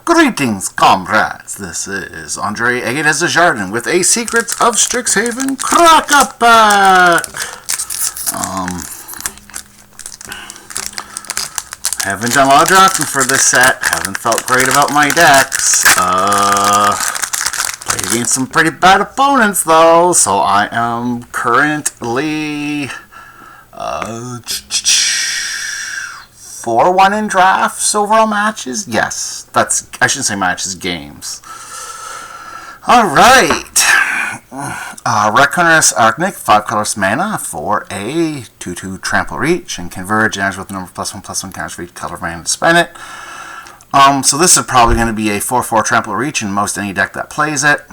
Greetings, comrades. This is Andre Aguirre Desjardins with a Secrets of Strixhaven Carck-a-Pack. Haven't done a lot of drafting for this set. Haven't felt great about my decks. Played against some pretty bad opponents though, so I am currently 4-1 in drafts overall matches. Yes, I shouldn't say matches, games. Alright. Reckoner's Arcnic, 5 colors mana for a 2/2 trample reach and converge enters with the number +1/+1 counters for each color of mana to spend it. So this is probably going to be a 4/4 trample reach in most any deck that plays it.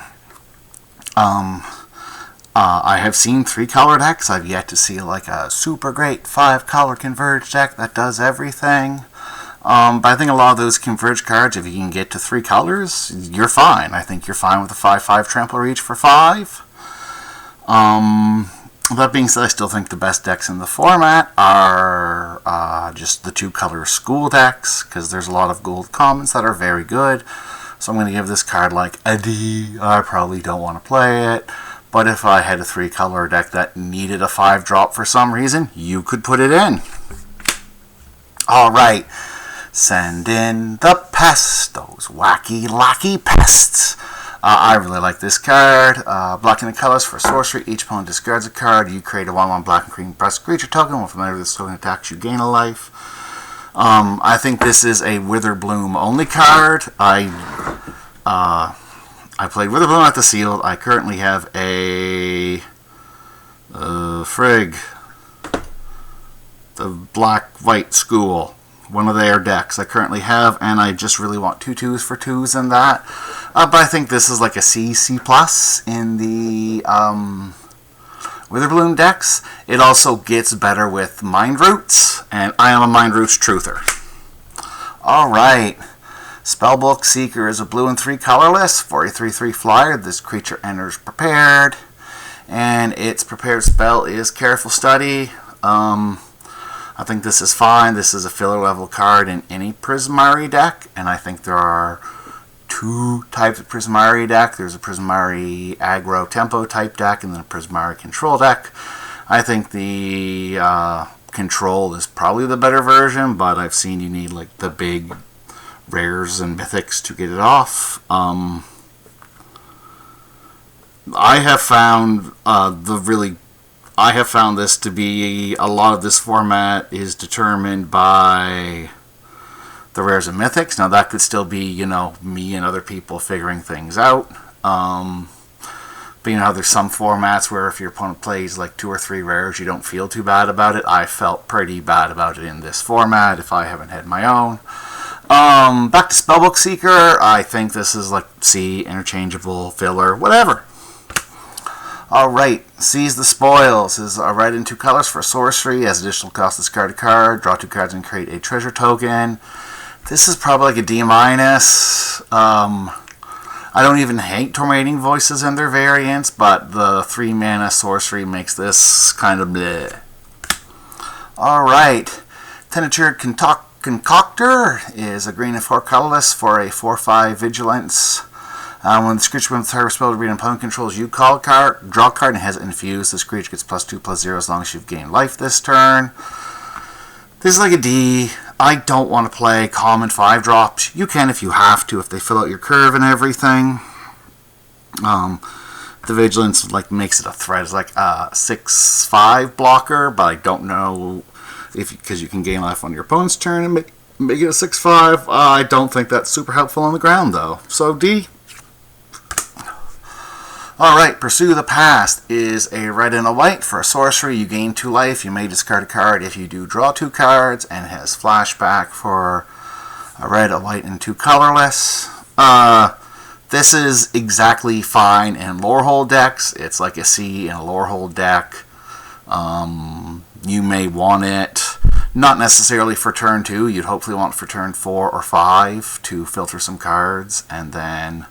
I have seen 3-color decks. I've yet to see like a super great 5-color converge deck that does everything. But I think a lot of those converge cards, if you can get to 3 colors, you're fine. I think you're fine with a 5/5 trample reach for 5. That being said, I still think the best decks in the format are just the 2-color SCHOOL decks, because there's a lot of gold commons that are very good. So I'm going to give this card like a D. I probably don't want to play it. But if I had a 3-color deck that needed a 5-drop for some reason, you could put it in. Alright. Send in the pests. Those wacky, lacky pests. I really like this card. Blocking the colors for sorcery. Each opponent discards a card. You create a 1/1 black and green press creature token. Whenever this token attacks, you gain a life. I think this is a Witherbloom only card. I played Witherbloom at the Sealed. I currently have a the black-white school, one of their decks I currently have, and I just really want 2/2s for 2s in that. But I think this is like a C+ in the Witherbloom decks. It also gets better with Mind Roots, and I am a Mind Roots truther. Alright. Spellbook Seeker is a blue and 3 colorless for a 3/3 flyer. This creature enters prepared, and its prepared spell is Careful Study. I think this is fine. This is a filler level card in any Prismari deck, and I think there are 2 types of Prismari deck. There's a Prismari aggro tempo type deck and then a Prismari control deck. I think the control is probably the better version, but I've seen you need like the big rares and mythics to get it off. I have found this to be a lot of this format is determined by the rares and mythics. Now that could still be, you know, me and other people figuring things out. But you know, there's some formats where if your opponent plays like 2 or 3 rares, you don't feel too bad about it. I felt pretty bad about it in this format if I haven't had my own. Back to Spellbook Seeker. I think this is like C, interchangeable, filler, whatever. Alright, Seize the Spoils is a red in 2 colors for sorcery. As additional cost, discard a card, draw 2 cards and create a treasure token. This is probably like a D-. I don't even hate Tormenting Voices and their variants, but the 3 mana sorcery makes this kind of bleh. Alright, Tenature Concoctor is a green and 4 colorless for a 4/5 vigilance. When this creature with target spell to read an opponent controls, you call a card, draw a card, and has it infused. This creature gets +2/+0 as long as you've gained life this turn. This is like a D. I don't want to play common 5-drops. You can if you have to, if they fill out your curve and everything. The vigilance like makes it a threat. It's like a 6/5 blocker, but I don't know because you can gain life on your opponent's turn and make it a 6/5. I don't think that's super helpful on the ground though. So D. Alright, Pursue the Past is a red and a white for a sorcery. You gain 2 life. You may discard a card if you do draw 2 cards, and has flashback for a red, a white, and 2 colorless. This is exactly fine in Lorehold decks. It's like a C in a Lorehold deck. You may want it, not necessarily for turn 2. You'd hopefully want it for turn 4 or 5 to filter some cards, and then,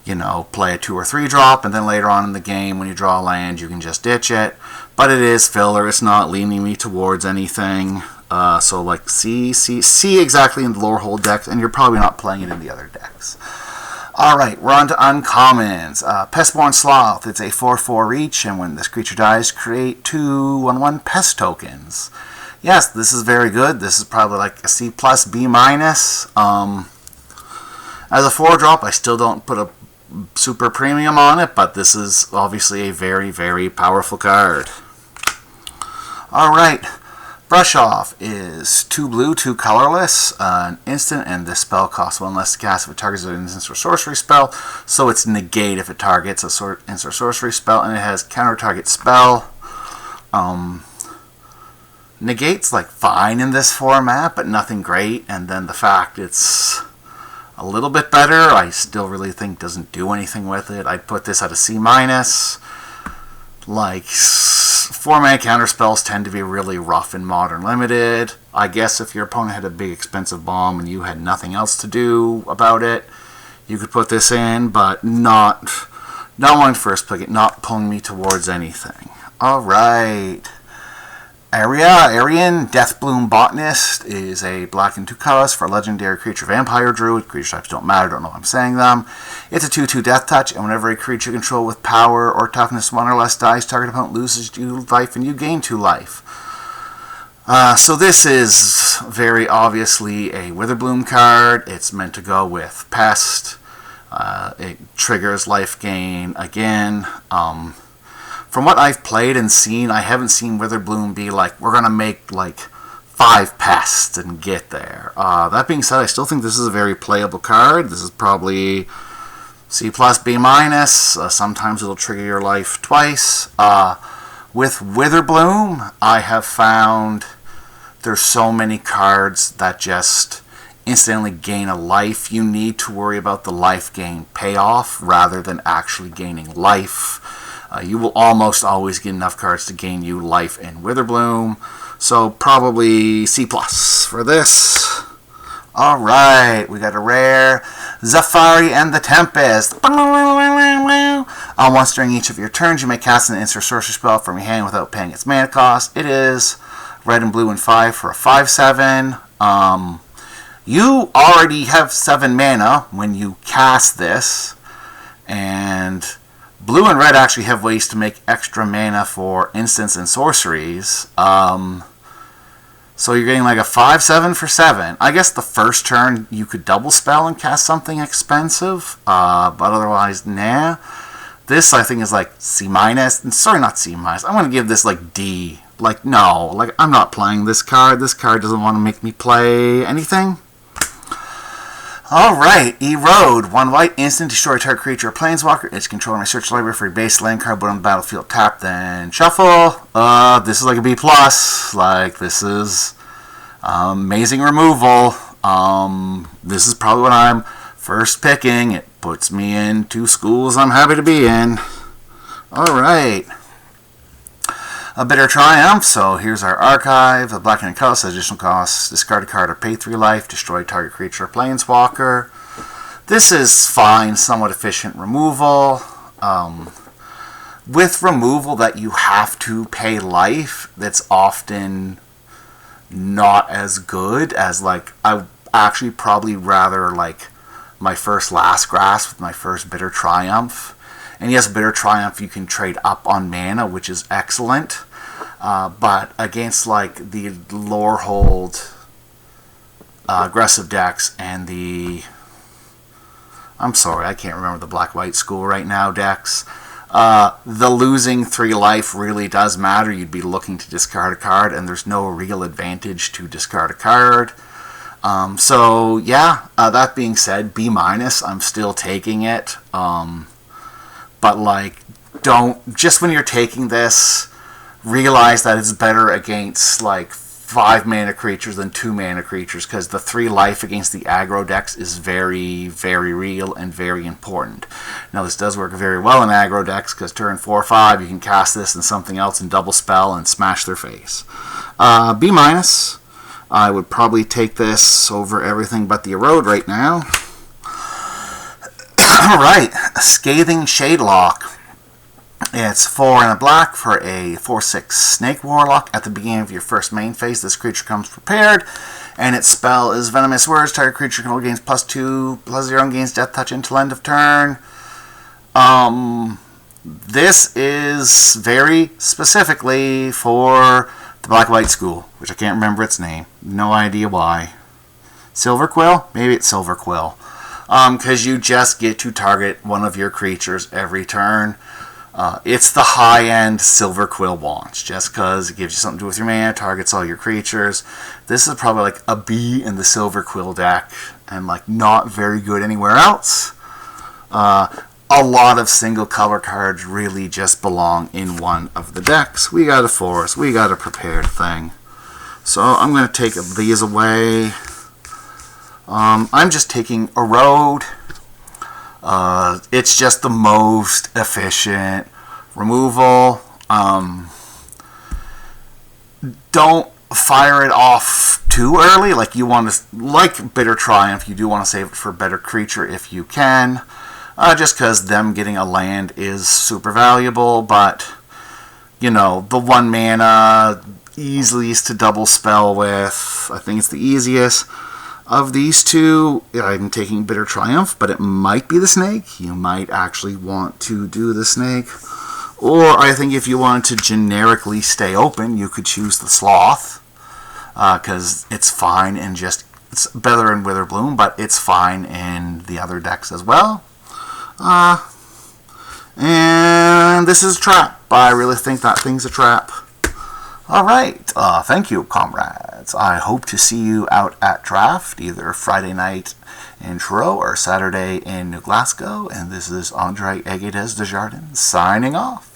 you know, play a 2 or 3 drop, and then later on in the game when you draw a land you can just ditch it. But it is filler. It's not leaning me towards anything. So like C exactly in the lower hold decks, and you're probably not playing it in the other decks. Alright, we're on to uncommons. Pestborn Sloth. It's a 4/4 reach, and when this creature dies, create 2/1/1 pest tokens. Yes, this is very good. This is probably like a C+, B-. As a 4-drop, I still don't put a super premium on it, but this is obviously a very, very powerful card. Alright, Brush Off is 2 blue, 2 colorless, an instant, and this spell costs 1 less to cast if it targets an instant or sorcery spell, so it's negate if it targets a instant or sorcery spell, and it has counter target spell. Negate's like fine in this format, but nothing great, and then the fact it's a little bit better, I still really think doesn't do anything with it. I'd put this at a C-. Like, 4-mana counter spells tend to be really rough in Modern Limited. I guess if your opponent had a big expensive bomb and you had nothing else to do about it, you could put this in, but not wanting to first pick it, not pulling me towards anything. Alright. Arian, Deathbloom Botanist, is a black and 2 colors for a legendary creature vampire druid. Creature types don't matter, don't know if I'm saying them. It's a 2/2 death touch, and whenever a creature you control with power or toughness 1 or less dies, target opponent loses 2 life and you gain 2 life. So this is very obviously a Witherbloom card. It's meant to go with Pest. It triggers life gain again. From what I've played and seen, I haven't seen Witherbloom be like, we're going to make like 5 pests and get there. That being said, I still think this is a very playable card. This is probably C+, B-. Sometimes it'll trigger your life twice. With Witherbloom, I have found there's so many cards that just instantly gain a life. You need to worry about the life gain payoff rather than actually gaining life. You will almost always get enough cards to gain you life in Witherbloom. So probably C+ for this. Alright, we got a rare Zafari and the Tempest. Once during each of your turns, you may cast an instant sorcery spell from your hand without paying its mana cost. It is red and blue and 5 for a 5/7. You already have 7 mana when you cast this, and blue and red actually have ways to make extra mana for instants and sorceries. So you're getting like a 5/7 for 7. I guess the first turn you could double spell and cast something expensive, but otherwise, nah. This I think is like C-. Sorry, not C-. I'm going to give this like D. Like, no. Like, I'm not playing this card. This card doesn't want to make me play anything. Alright, Erode. 1 white, instant, destroy target creature or planeswalker. Its controller may search the library for a base land card, put on the battlefield, tap, then shuffle. This is like a B+. Like, this is amazing removal. This is probably what I'm first picking. It puts me in 2 schools I'm happy to be in. Alright. A Bitter Triumph. So here's our archive. The black and color says additional costs. Discard a card or pay 3 life. Destroy target creature or planeswalker. This is fine, somewhat efficient removal. With removal that you have to pay life, that's often not as good as, like, I actually probably rather like my first Last Grasp with my first Bitter Triumph. And yes, Bitter Triumph you can trade up on mana, which is excellent. But against like the lore hold aggressive decks and the, I'm sorry, I can't remember the black-white school right now decks. The losing 3 life really does matter. You'd be looking to discard a card, and there's no real advantage to discard a card. So yeah, that being said, B-, I'm still taking it. But like, don't, just when you're taking this, realize that it's better against like 5 mana creatures than 2 mana creatures, because the 3 life against the aggro decks is very, very real and very important. Now this does work very well in aggro decks, because turn 4 or 5 you can cast this and something else and double spell and smash their face. B-, I would probably take this over everything but the Erode right now. Alright, Scathing Shadelock. It's 4 and a black for a 4/6 Snake Warlock. At the beginning of your first main phase, this creature comes prepared, and its spell is Venomous Words. Target creature control gains +2/+0 and gains Death Touch until end of turn. This is very specifically for the Black-White School, which I can't remember its name. No idea why. Silver Quill? Maybe it's Silver Quill. Because you just get to target one of your creatures every turn. It's the high-end Silver Quill launch, just because it gives you something to do with your mana, targets all your creatures. This is probably like a B in the Silver Quill deck, and like not very good anywhere else. A lot of single color cards really just belong in one of the decks. We got a forest, we got a prepared thing. So I'm going to take these away. I'm just taking a road. It's just the most efficient removal. Don't fire it off too early. Like you want to, like Bitter Triumph, you do want to save it for a better creature if you can. Just because them getting a land is super valuable, but you know, the 1 mana easiest to double spell with. I think it's the easiest. Of these two, I'm taking Bitter Triumph, but it might be the Snake. You might actually want to do the Snake. Or I think if you wanted to generically stay open, you could choose the Sloth. Because it's fine in just, it's better in Witherbloom, but it's fine in the other decks as well. And this is a trap. I really think that thing's a trap. Alright, thank you, comrades. I hope to see you out at draft, either Friday night in Truro or Saturday in New Glasgow. And this is Andre Aguides Desjardins signing off.